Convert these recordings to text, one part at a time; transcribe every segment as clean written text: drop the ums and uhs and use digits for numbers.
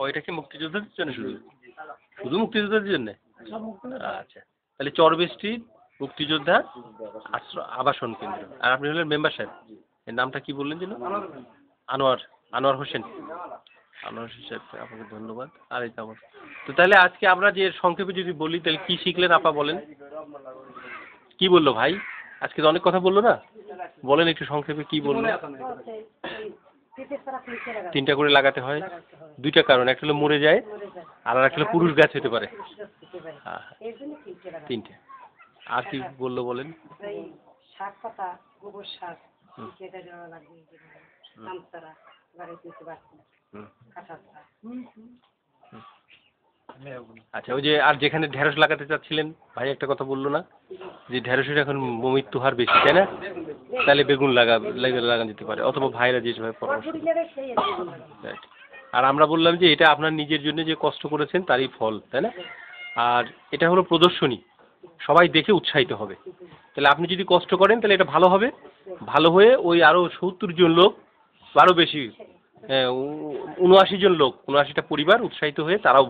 ওইটা কি মুক্তিযোদ্ধাদের জন্য শুধু শুধু মুক্তিযোদ্ধাদের জন্য? আচ্ছা, তাহলে চরবেষ্টি মুক্তিযোদ্ধা আবাসন কেন্দ্র। আর আপনি হলেন মেম্বার সাহেব, এর নামটা কি বললেন যেন? আনোয়ার, আনোয়ার হোসেন। আনোয়ার হোসেন সাহেব, আপনাকে ধন্যবাদ। আর এই আমার তো তাহলে আজকে আমরা যে সংক্ষেপে যদি বলি তাহলে কি শিখলেন আপা বলেন? কি বললো ভাই? আজকে তো অনেক কথা বললো না, বলেন একটু সংক্ষেপে কি বললো? 3টা করে লাগাতে হয়। 2টা কারণ, একটা হলো মরে যায় আর একটা হলো পুরুষ গাছ হতে পারে। হ্যাঁ, 3টে। আর কি বললো বলেন? শাক পাতা, গোবর সার, আচ্ছা, ওই যে আর যেখানে ঢেঁড়স লাগাতে চাচ্ছিলেন ভাই একটা কথা বললো না যে ঢেঁড়সের এখন মৃত্যু হার বেশি, তাই না? তাহলে বেগুন লাগানো যেতে পারে, অথবা ভাইরা যেভাবে পরামর্শ। আর আমরা বললাম যে এটা আপনার নিজের জন্য যে কষ্ট করেছেন তারই ফল, তাই না? আর এটা হলো প্রদর্শনী, সবাই দেখে উৎসাহিত হবে। তাহলে আপনি যদি কষ্ট করেন তাহলে এটা ভালো হবে, ভালো হয়ে ওই আরও 70 জন লোক, আরও বেশি, 79 জন লোক, 79টা পরিবার উৎসাহিত হয়ে তারাও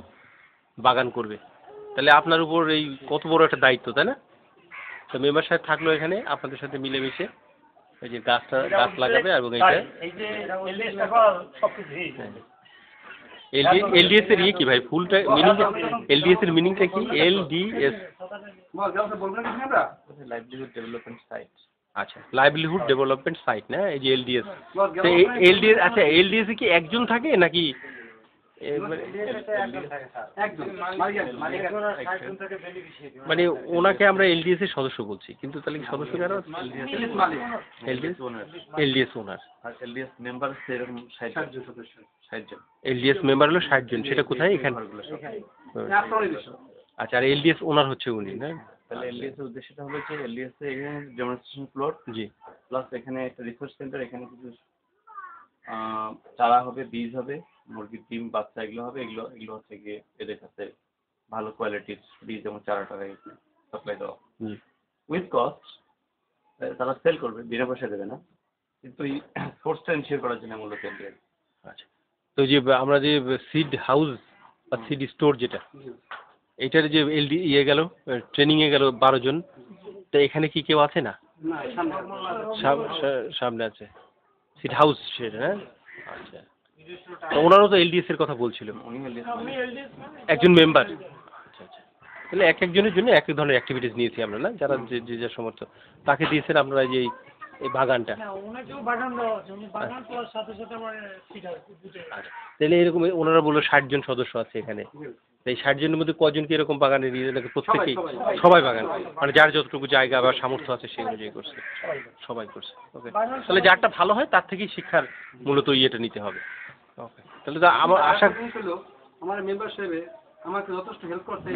বাগান করবে। তাহলে আপনার উপর এই কত বড় একটা দায়িত্ব, তাই না? তো মেম্বার সাহেব থাকলো এখানে আপনাদের সাথে মিলেমিশে এই যে গাছ লাগাবে, এবং এইটা এলডিএস এর ইয়ে কি ভাই, ফুলটা মিনিং, এলডিএস এর মিনিংটা কি? LDS livelihood development site. আচ্ছা, লাইভলিহুড ডেভেলপমেন্ট সাইট না, এই যে এলডিএস। এলডিএস, আচ্ছা এলডিএস এ কি একজন থাকে নাকি? মানে ওনাকে আমরা এলডিএস এর সদস্য বলছি, কিন্তু তাহলে কি সদস্য কারা? এলডিএস ওনার আর এলডিএস মেম্বার সেরকম 60 জন। এলডিএস মেম্বার হলো 60 জন, সেটা কোথায়? এখানে। আচ্ছা, আর এলডিএস ওনার হচ্ছে উনি, না? তাহলে এলডিএস এর উদ্দেশ্যটা হলো যে এলডিএস এর এখানে ডেমনস্ট্রেশন ফ্লোর, জি, প্লাস এখানে একটা রিসার্চ সেন্টার, এখানে কিছু চারা হবে, বীজ হবে, মুরগির ডিম, বাচ্চা, এগুলো হবে। এগুলো হচ্ছে গিয়ে এদের কাছে ভালো কোয়ালিটির বীজ এবং চারাটা সাপ্লাই দেওয়া উইথ কস্ট। তারা সেল করবে, বিনা পয়সা দেবে না, কিন্তু এই সোর্সটা এনশিওর করার জন্য মূলত এলডিএস। আচ্ছা, তো যে আমরা যে সিড হাউস বা সিড স্টোর যেটা, এইটার যে এলডি ইয়ে গেল ট্রেনিংয়ে গেল 12 জন, তো এখানে কি কেউ আছে না? সামনে আছে সিড হাউস সেটা, হ্যাঁ। আচ্ছা, তো ওনারও তো এলডিএস এর কথা বলছিল, একজন মেম্বার। আচ্ছা আচ্ছা, তাহলে এক একজনের জন্য এক এক ধরনের অ্যাক্টিভিটিস নিয়েছি আমরা, না? যারা যে যা সমর্থ তাকে দিয়েছেন আপনারা যে এই বাগানটা। আচ্ছা, তাহলে এরকম ওনারা বললো 60 জন সদস্য আছে এখানে। এই 60 জনের মধ্যে কজনকে এরকম বাগানে নিয়ে নাকি? প্রত্যেকেই, সবাই বাগান, মানে যার যতটুকু জায়গা বা সামর্থ্য আছে সেই অনুযায়ী করছে, সবাই করছে। ওকে, তাহলে যারটা ভালো হয় তার থেকেই শিক্ষার মূলত ইয়েটা নিতে হবে। ওকে, তাহলে আমার আশা, আমার মেম্বার সাহেব আমাকে যথেষ্ট হেল্প করছে।